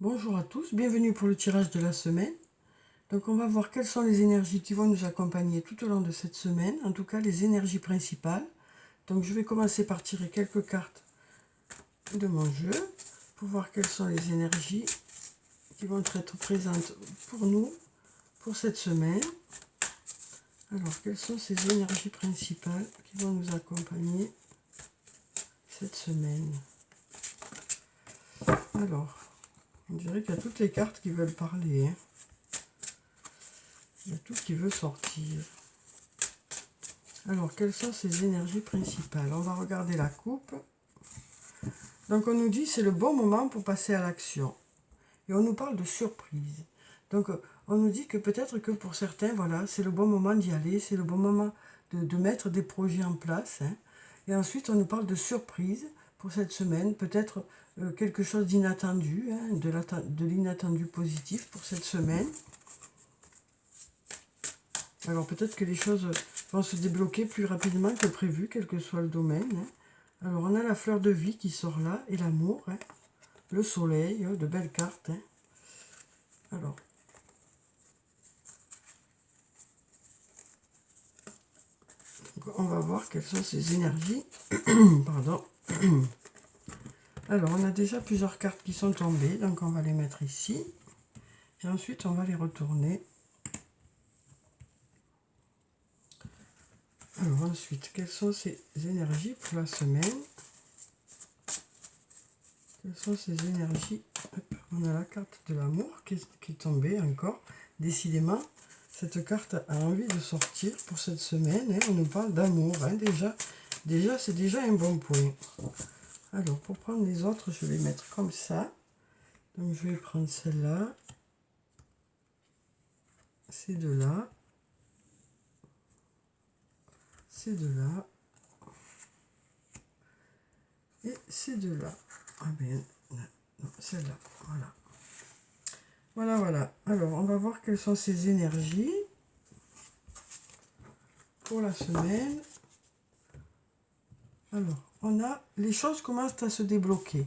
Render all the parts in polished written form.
Bonjour à tous, bienvenue pour le tirage de la semaine. Donc on va voir quelles sont les énergies qui vont nous accompagner tout au long de cette semaine, en tout cas les énergies principales. Donc je vais commencer par tirer quelques cartes de mon jeu pour voir quelles sont les énergies qui vont être présentes pour nous pour cette semaine. Alors quelles sont ces énergies principales qui vont nous accompagner cette semaine? Alors, on dirait qu'il y a toutes les cartes qui veulent parler, hein. Il y a tout qui veut sortir. Alors, quelles sont ces énergies principales? On va regarder la coupe. Donc, on nous dit c'est le bon moment pour passer à l'action. Et on nous parle de surprise. Donc, on nous dit que peut-être que pour certains, voilà, c'est le bon moment d'y aller, c'est le bon moment de mettre des projets en place, hein. Et ensuite, on nous parle de surprise pour cette semaine, peut-être quelque chose d'inattendu, hein, de l'inattendu positif pour cette semaine. Alors peut-être que les choses vont se débloquer plus rapidement que prévu, quel que soit le domaine, hein. Alors on a la fleur de vie qui sort là, et l'amour, hein. Le soleil, de belles cartes, hein. Alors, on va voir quelles sont ces énergies. Pardon. Alors on a déjà plusieurs cartes qui sont tombées, donc on va les mettre ici. Et ensuite on va les retourner. Alors ensuite, quelles sont ces énergies pour la semaine? Quelles sont ces énergies? Hop, on a la carte de l'amour qui est tombée encore. Décidément, cette carte a envie de sortir pour cette semaine, hein. On nous parle d'amour, hein. Déjà c'est déjà un bon point. Alors, pour prendre les autres, je vais les mettre comme ça. Donc, je vais prendre celle-là. Ces deux-là. Ces deux-là. Et ces deux-là. Ah ben, non, celle-là. Voilà. Voilà, voilà. Alors, on va voir quelles sont ces énergies pour la semaine. Alors, on a les choses commencent à se débloquer.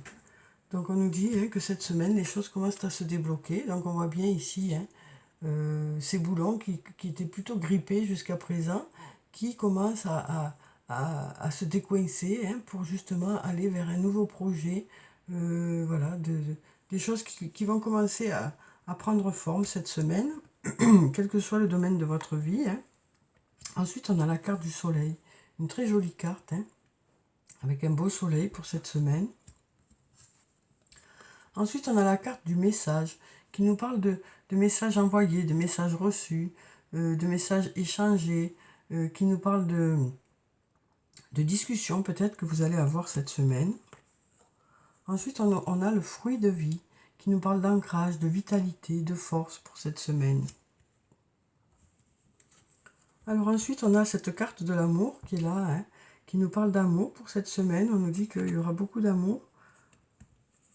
Donc, on nous dit, hein, que cette semaine, les choses commencent à se débloquer. Donc, on voit bien ici, hein, ces boulons qui étaient plutôt grippés jusqu'à présent, qui commencent à se décoincer, hein, pour justement aller vers un nouveau projet. Voilà, des choses qui vont commencer à prendre forme cette semaine, quel que soit le domaine de votre vie, hein. Ensuite, on a la carte du soleil, une très jolie carte, hein, avec un beau soleil pour cette semaine. Ensuite, on a la carte du message qui nous parle de messages envoyés, de messages reçus, de messages échangés, qui nous parle de discussions peut-être que vous allez avoir cette semaine. Ensuite, on a le fruit de vie qui nous parle d'ancrage, de vitalité, de force pour cette semaine. Alors ensuite, on a cette carte de l'amour qui est là, hein, qui nous parle d'amour pour cette semaine. On nous dit qu'il y aura beaucoup d'amour.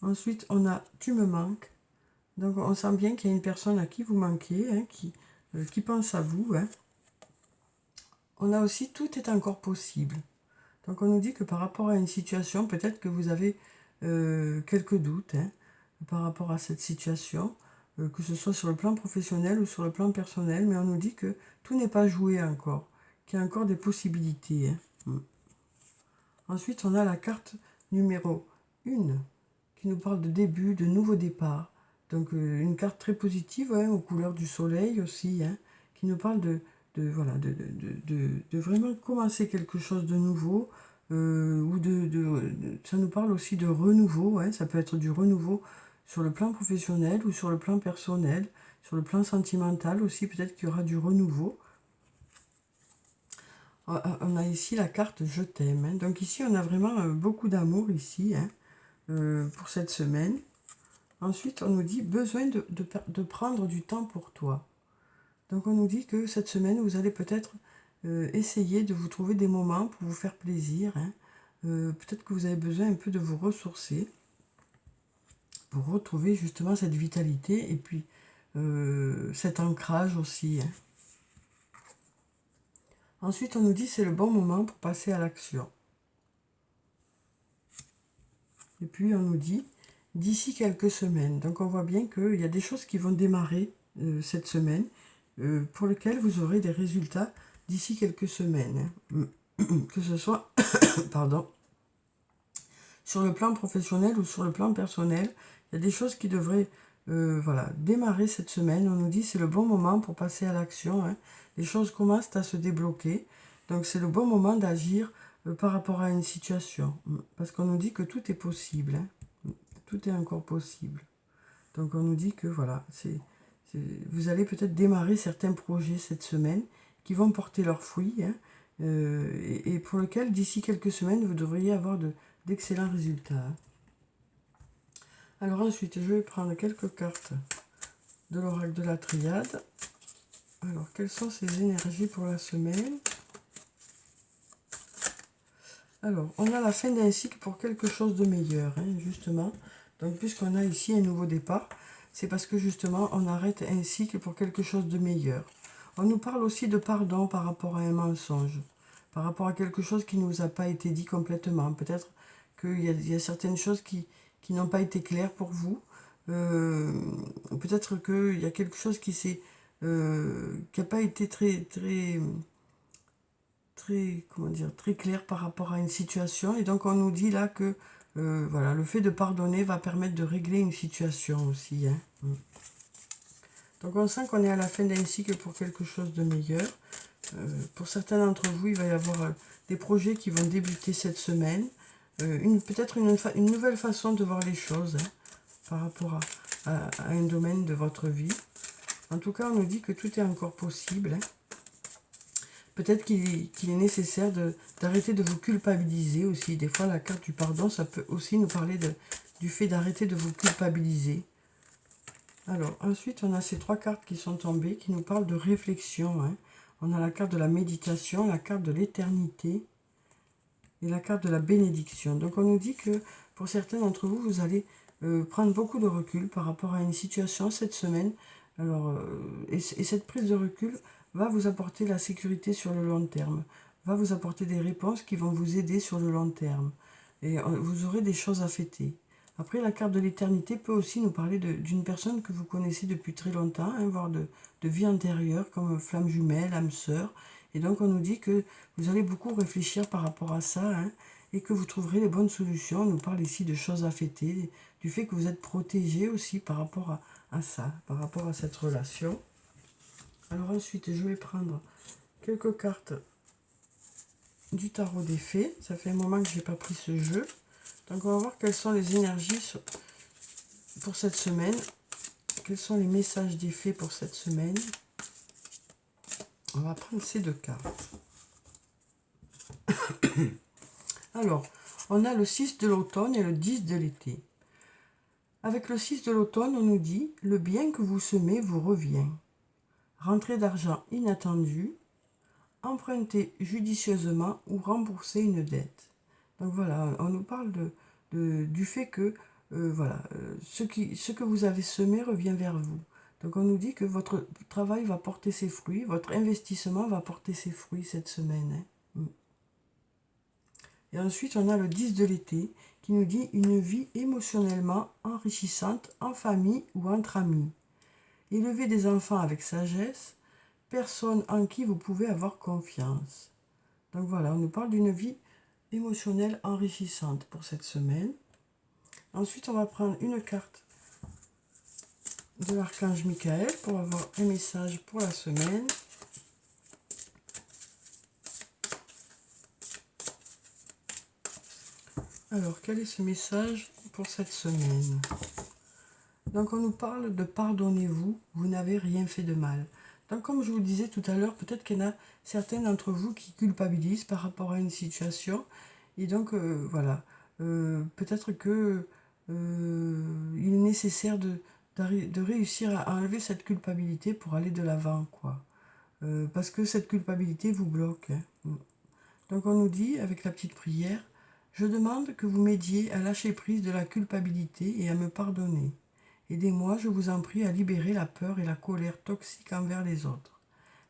Ensuite, on a « Tu me manques ». Donc, on sent bien qu'il y a une personne à qui vous manquez, hein, qui pense à vous, hein. On a aussi « Tout est encore possible ». Donc, on nous dit que par rapport à une situation, peut-être que vous avez quelques doutes, hein, par rapport à cette situation, que ce soit sur le plan professionnel ou sur le plan personnel, mais on nous dit que tout n'est pas joué encore, qu'il y a encore des possibilités, hein. Ensuite, on a la carte numéro 1 qui nous parle de début, de nouveau départ. Donc une carte très positive, hein, aux couleurs du soleil aussi, hein, qui nous parle voilà, de vraiment commencer quelque chose de nouveau, ou ça nous parle aussi de renouveau, hein. Ça peut être du renouveau sur le plan professionnel ou sur le plan personnel, sur le plan sentimental aussi, peut-être qu'il y aura du renouveau. On a ici la carte « Je t'aime », hein. Donc ici, on a vraiment beaucoup d'amour ici, hein, pour cette semaine. Ensuite, on nous dit « Besoin de prendre du temps pour toi ». Donc on nous dit que cette semaine, vous allez peut-être essayer de vous trouver des moments pour vous faire plaisir, hein. Peut-être que vous avez besoin un peu de vous ressourcer pour retrouver justement cette vitalité et puis cet ancrage aussi, hein. Ensuite, on nous dit c'est le bon moment pour passer à l'action. Et puis, on nous dit d'ici quelques semaines. Donc on voit bien qu'il y a des choses qui vont démarrer cette semaine, pour lesquelles vous aurez des résultats d'ici quelques semaines. Hein. Que ce soit pardon, sur le plan professionnel ou sur le plan personnel, il y a des choses qui devraient voilà, démarrer cette semaine. On nous dit que c'est le bon moment pour passer à l'action. Hein. Les choses commencent à se débloquer. Donc c'est le bon moment d'agir par rapport à une situation. Parce qu'on nous dit que tout est possible. Hein. Tout est encore possible. Donc on nous dit que voilà, vous allez peut-être démarrer certains projets cette semaine qui vont porter leurs fruits. Hein, et pour lesquels d'ici quelques semaines, vous devriez avoir d'excellents résultats. Hein. Alors ensuite, je vais prendre quelques cartes de l'oracle de la triade. Alors, quelles sont ces énergies pour la semaine? Alors, on a la fin d'un cycle pour quelque chose de meilleur, hein, justement. Donc, puisqu'on a ici un nouveau départ, c'est parce que justement, on arrête un cycle pour quelque chose de meilleur. On nous parle aussi de pardon par rapport à un mensonge, par rapport à quelque chose qui ne nous a pas été dit complètement. Peut-être qu'il y a certaines choses qui n'ont pas été claires pour vous. Peut-être qu'il y a quelque chose qui n'a pas été comment dire, très clair par rapport à une situation. Et donc on nous dit là que voilà, le fait de pardonner va permettre de régler une situation aussi. Hein. Donc on sent qu'on est à la fin d'un cycle pour quelque chose de meilleur. Pour certains d'entre vous, il va y avoir des projets qui vont débuter cette semaine. Peut-être une nouvelle façon de voir les choses, hein, par rapport à un domaine de votre vie. En tout cas, on nous dit que tout est encore possible. Hein. Peut-être qu'il est nécessaire d'arrêter de vous culpabiliser aussi. Des fois, la carte du pardon, ça peut aussi nous parler du fait d'arrêter de vous culpabiliser. Alors, ensuite, on a ces trois cartes qui sont tombées, qui nous parlent de réflexion. Hein. On a la carte de la méditation, la carte de l'éternité et la carte de la bénédiction. Donc, on nous dit que pour certains d'entre vous, vous allez prendre beaucoup de recul par rapport à une situation cette semaine. Alors, et cette prise de recul va vous apporter la sécurité sur le long terme, va vous apporter des réponses qui vont vous aider sur le long terme. Et vous aurez des choses à fêter. Après, la carte de l'éternité peut aussi nous parler d'une personne que vous connaissez depuis très longtemps, hein, voire de vie antérieure, comme flamme jumelle, âme sœur. Et donc, on nous dit que vous allez beaucoup réfléchir par rapport à ça, hein, et que vous trouverez les bonnes solutions. On nous parle ici de choses à fêter, du fait que vous êtes protégé aussi par rapport à ça, par rapport à cette relation. Alors ensuite, je vais prendre quelques cartes du tarot des fées. Ça fait un moment que je n'ai pas pris ce jeu. Donc on va voir quelles sont les énergies pour cette semaine. Quels sont les messages des fées pour cette semaine. On va prendre ces deux cartes. Alors, on a le 6 de l'automne et le 10 de l'été. Avec le 6 de l'automne, on nous dit « Le bien que vous semez vous revient. Rentrée d'argent inattendue. Emprunter judicieusement ou rembourser une dette. » Donc voilà, on nous parle du fait que voilà, ce que vous avez semé revient vers vous. Donc on nous dit que votre travail va porter ses fruits, votre investissement va porter ses fruits cette semaine. Hein. Et ensuite, on a le 10 de l'été qui nous dit une vie émotionnellement enrichissante en famille ou entre amis. Élever des enfants avec sagesse, personne en qui vous pouvez avoir confiance. Donc voilà, on nous parle d'une vie émotionnelle enrichissante pour cette semaine. Ensuite, on va prendre une carte de l'archange Michael pour avoir un message pour la semaine. Alors, quel est ce message pour cette semaine? Donc, on nous parle de pardonnez-vous, vous n'avez rien fait de mal. Donc, comme je vous le disais tout à l'heure, peut-être qu'il y en a certains d'entre vous qui culpabilisent par rapport à une situation. Et donc, voilà, peut-être que il est nécessaire de réussir à enlever cette culpabilité pour aller de l'avant, quoi. Parce que cette culpabilité vous bloque. Hein. Donc, on nous dit, avec la petite prière, « Je demande que vous m'aidiez à lâcher prise de la culpabilité et à me pardonner. Aidez-moi, je vous en prie, à libérer la peur et la colère toxiques envers les autres.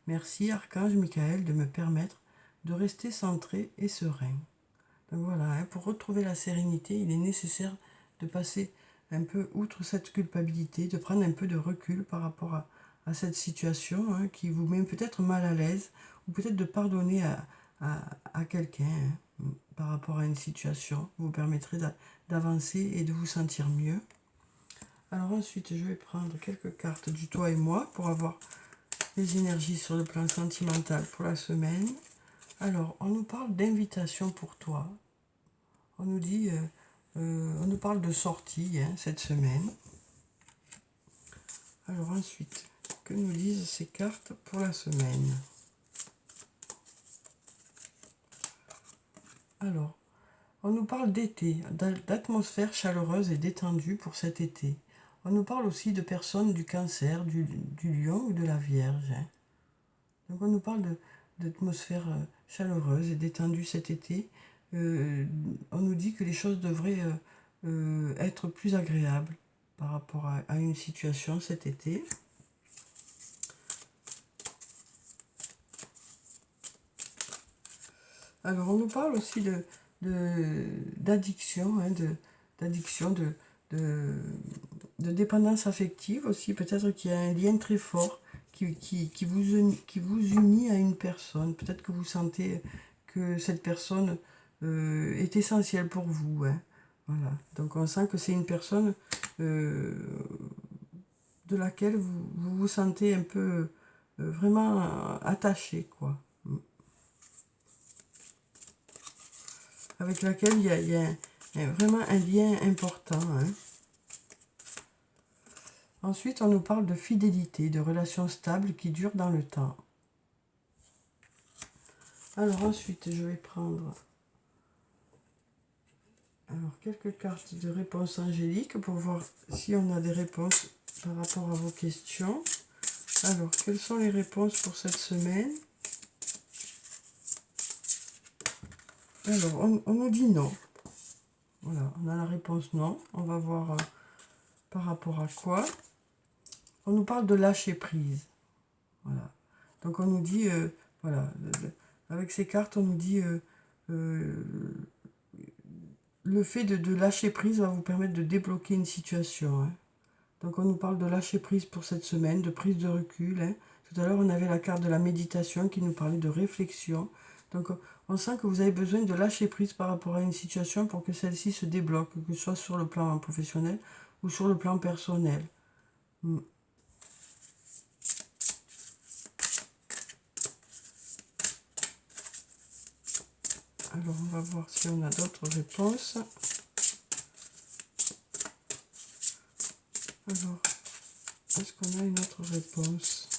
Merci, Archange Michael, de me permettre de rester centré et serein. » Donc voilà, hein, pour retrouver la sérénité, il est nécessaire de passer un peu outre cette culpabilité, de prendre un peu de recul par rapport à cette situation hein, qui vous met peut-être mal à l'aise, ou peut-être de pardonner à quelqu'un hein, par rapport à une situation, vous permettrez d'avancer et de vous sentir mieux. Alors ensuite, je vais prendre quelques cartes du toi et moi pour avoir les énergies sur le plan sentimental pour la semaine. Alors, on nous parle d'invitation pour toi. On nous dit, on nous parle de sortie hein, cette semaine. Alors ensuite, que nous disent ces cartes pour la semaine? Alors, on nous parle d'été, d'atmosphère chaleureuse et détendue pour cet été. On nous parle aussi de personnes du cancer, du lion ou de la vierge. Hein. Donc on nous parle d'atmosphère chaleureuse et détendue cet été. On nous dit que les choses devraient être plus agréables par rapport à une situation cet été. Alors on nous parle aussi d'addiction, hein, d'addiction, de dépendance affective aussi. Peut-être qu'il y a un lien très fort qui vous unit à une personne. Peut-être que vous sentez que cette personne est essentielle pour vous. Hein. Voilà. Donc on sent que c'est une personne de laquelle vous vous sentez un peu vraiment attaché, quoi. Avec laquelle il y a vraiment un lien important. Hein. Ensuite, on nous parle de fidélité, de relations stables qui durent dans le temps. Alors ensuite, je vais prendre quelques cartes de réponses angéliques pour voir si on a des réponses par rapport à vos questions. Alors, quelles sont les réponses pour cette semaine? Alors, on nous dit non. Voilà, on a la réponse non. On va voir par rapport à quoi. On nous parle de lâcher prise. Voilà. Donc on nous dit, voilà, avec ces cartes, on nous dit le fait de lâcher prise va vous permettre de débloquer une situation. Hein. Donc on nous parle de lâcher prise pour cette semaine, de prise de recul. Hein. Tout à l'heure, on avait la carte de la méditation qui nous parlait de réflexion. Donc on sent que vous avez besoin de lâcher prise par rapport à une situation pour que celle-ci se débloque, que ce soit sur le plan professionnel ou sur le plan personnel. Alors, on va voir si on a d'autres réponses. Alors, est-ce qu'on a une autre réponse?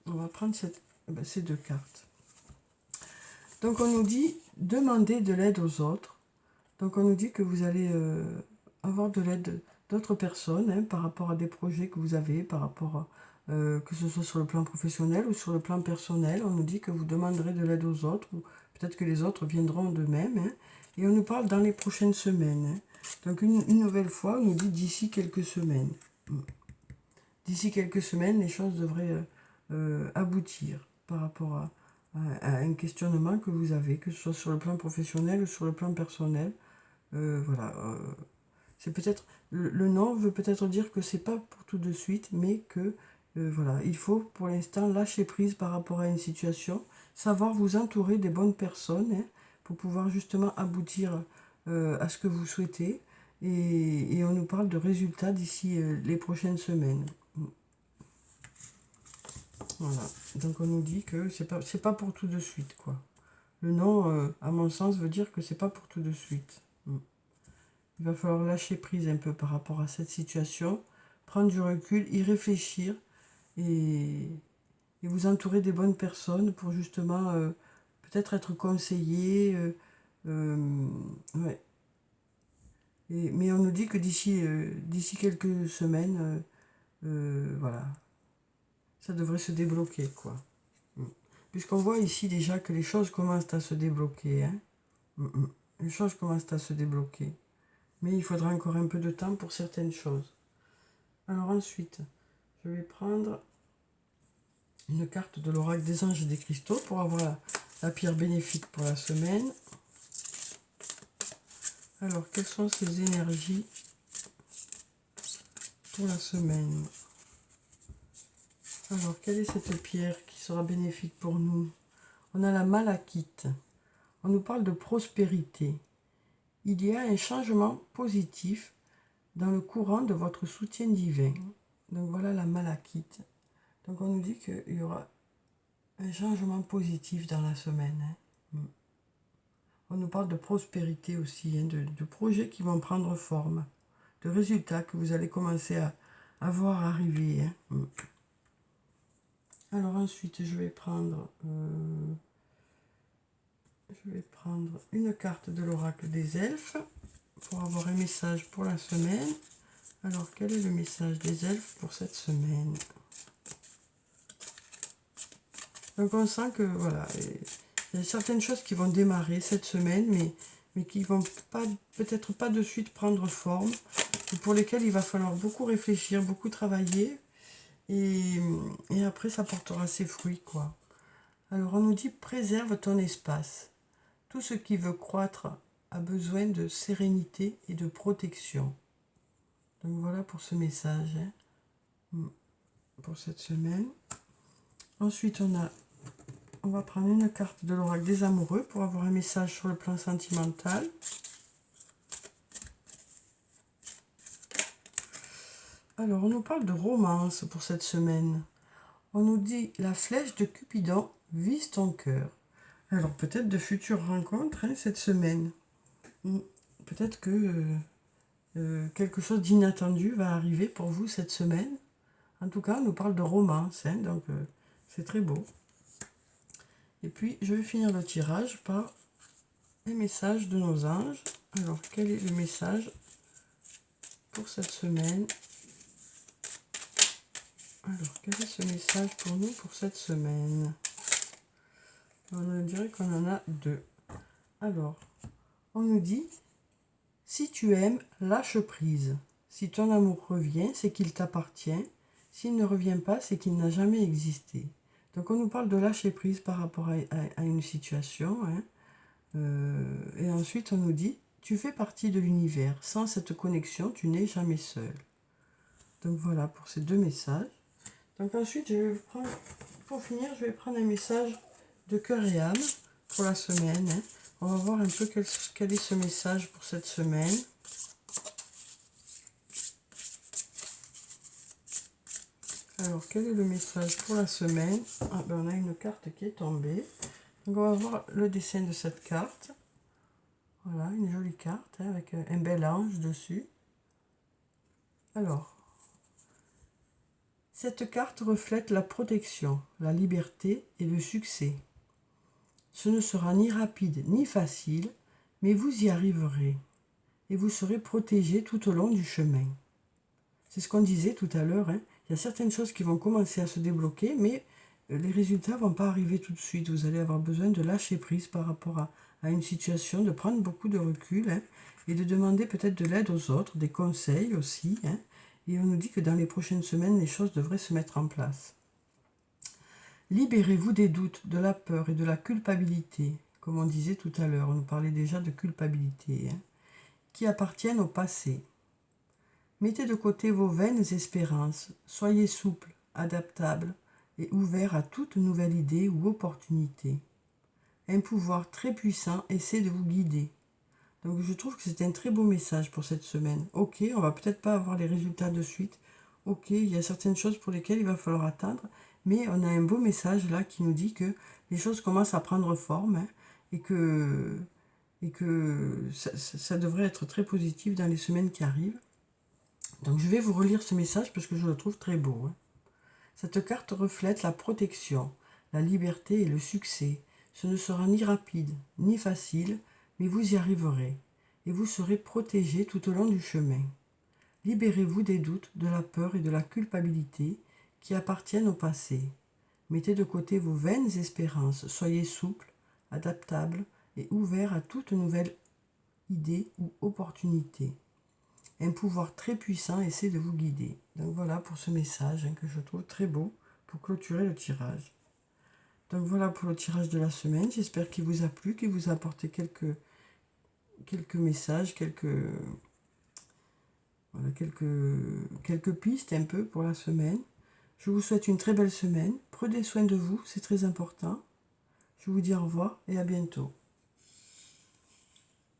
On va prendre ces deux cartes. Donc, on nous dit demander de l'aide aux autres. Donc, on nous dit que vous allez avoir de l'aide d'autres personnes hein, par rapport à des projets que vous avez, par rapport à, que ce soit sur le plan professionnel ou sur le plan personnel. On nous dit que vous demanderez de l'aide aux autres, ou peut-être que les autres viendront d'eux-mêmes. Hein, et on nous parle dans les prochaines semaines. Hein. Donc une nouvelle fois, on nous dit d'ici quelques semaines. D'ici quelques semaines, les choses devraient aboutir par rapport à un questionnement que vous avez, que ce soit sur le plan professionnel ou sur le plan personnel. Voilà. C'est peut-être le non veut peut-être dire que c'est pas pour tout de suite, mais que voilà, il faut pour l'instant lâcher prise par rapport à une situation, savoir vous entourer des bonnes personnes hein, pour pouvoir justement aboutir à ce que vous souhaitez. Et on nous parle de résultats d'ici les prochaines semaines. Voilà. Donc on nous dit que c'est pas pour tout de suite, quoi. Le non, à mon sens, veut dire que c'est pas pour tout de suite. Il va falloir lâcher prise un peu par rapport à cette situation, prendre du recul, y réfléchir et vous entourer des bonnes personnes pour justement peut-être être conseillé. Ouais. Mais on nous dit que d'ici quelques semaines, voilà, ça devrait se débloquer, quoi. Puisqu'on voit ici déjà que les choses commencent à se débloquer. Hein. Les choses commencent à se débloquer. Mais il faudra encore un peu de temps pour certaines choses. Alors ensuite, je vais prendre une carte de l'oracle des anges et des cristaux pour avoir la pierre bénéfique pour la semaine. Alors, quelles sont ces énergies pour la semaine? Alors, quelle est cette pierre qui sera bénéfique pour nous? On a la malachite. On nous parle de prospérité. Il y a un changement positif dans le courant de votre soutien divin. Donc voilà la malachite. Donc on nous dit qu'il y aura un changement positif dans la semaine. On nous parle de prospérité aussi, de projets qui vont prendre forme, de résultats que vous allez commencer à voir arriver. Alors ensuite, je vais prendre une carte de l'oracle des elfes pour avoir un message pour la semaine. Alors, quel est le message des elfes pour cette semaine? Donc, on sent que, voilà, il y a certaines choses qui vont démarrer cette semaine, mais qui vont peut-être pas de suite prendre forme, et pour lesquelles il va falloir beaucoup réfléchir, beaucoup travailler, et après, ça portera ses fruits, quoi. Alors, on nous dit, préserve ton espace. Tout ce qui veut croître a besoin de sérénité et de protection. Donc voilà pour ce message, pour cette semaine. Ensuite, on va prendre une carte de l'oracle des amoureux pour avoir un message sur le plan sentimental. Alors, on nous parle de romance pour cette semaine. On nous dit, la flèche de Cupidon vise ton cœur. Alors, peut-être de futures rencontres cette semaine. Peut-être que quelque chose d'inattendu va arriver pour vous cette semaine. En tout cas, on nous parle de romance, donc c'est très beau. Et puis, je vais finir le tirage par un message de nos anges. Alors, quel est le message pour cette semaine? Alors, quel est ce message pour nous pour cette semaine? On dirait qu'on en a deux. Alors, on nous dit, si tu aimes, lâche prise. Si ton amour revient, c'est qu'il t'appartient. S'il ne revient pas, c'est qu'il n'a jamais existé. Donc on nous parle de lâcher prise par rapport à une situation. Et ensuite on nous dit, tu fais partie de l'univers. Sans cette connexion, tu n'es jamais seul. Donc voilà pour ces deux messages. Donc ensuite, pour finir, je vais prendre un message de cœur et âme pour la semaine. On va voir un peu quel est ce message pour cette semaine. Alors, quel est le message pour la semaine? On a une carte qui est tombée. Donc, on va voir le dessin de cette carte. Voilà, une jolie carte avec un bel ange dessus. Alors, cette carte reflète la protection, la liberté et le succès. Ce ne sera ni rapide ni facile, mais vous y arriverez et vous serez protégé tout au long du chemin. C'est ce qu'on disait tout à l'heure. Il y a certaines choses qui vont commencer à se débloquer, mais les résultats ne vont pas arriver tout de suite. Vous allez avoir besoin de lâcher prise par rapport à une situation, de prendre beaucoup de recul et de demander peut-être de l'aide aux autres, des conseils aussi. Et on nous dit que dans les prochaines semaines, les choses devraient se mettre en place. Libérez-vous des doutes, de la peur et de la culpabilité, comme on disait tout à l'heure. On nous parlait déjà de culpabilité, qui appartiennent au passé. Mettez de côté vos vaines espérances, soyez souple, adaptable et ouvert à toute nouvelle idée ou opportunité. Un pouvoir très puissant essaie de vous guider. Donc je trouve que c'est un très beau message pour cette semaine. Ok, on va peut-être pas avoir les résultats de suite. Ok, il y a certaines choses pour lesquelles il va falloir attendre. Mais on a un beau message là qui nous dit que les choses commencent à prendre forme et que ça devrait être très positif dans les semaines qui arrivent. Donc je vais vous relire ce message parce que je le trouve très beau. Cette carte reflète la protection, la liberté et le succès. Ce ne sera ni rapide, ni facile, mais vous y arriverez, et vous serez protégé tout au long du chemin. Libérez-vous des doutes, de la peur et de la culpabilité qui appartiennent au passé. Mettez de côté vos vaines espérances, soyez souple, adaptable et ouvert à toute nouvelle idée ou opportunité. Un pouvoir très puissant essaie de vous guider. Donc voilà pour ce message que je trouve très beau pour clôturer le tirage. Donc voilà pour le tirage de la semaine. J'espère qu'il vous a plu, qu'il vous a apporté quelques quelques messages, voilà, quelques pistes un peu pour la semaine. Je vous souhaite une très belle semaine. Prenez soin de vous, c'est très important. Je vous dis au revoir et à bientôt.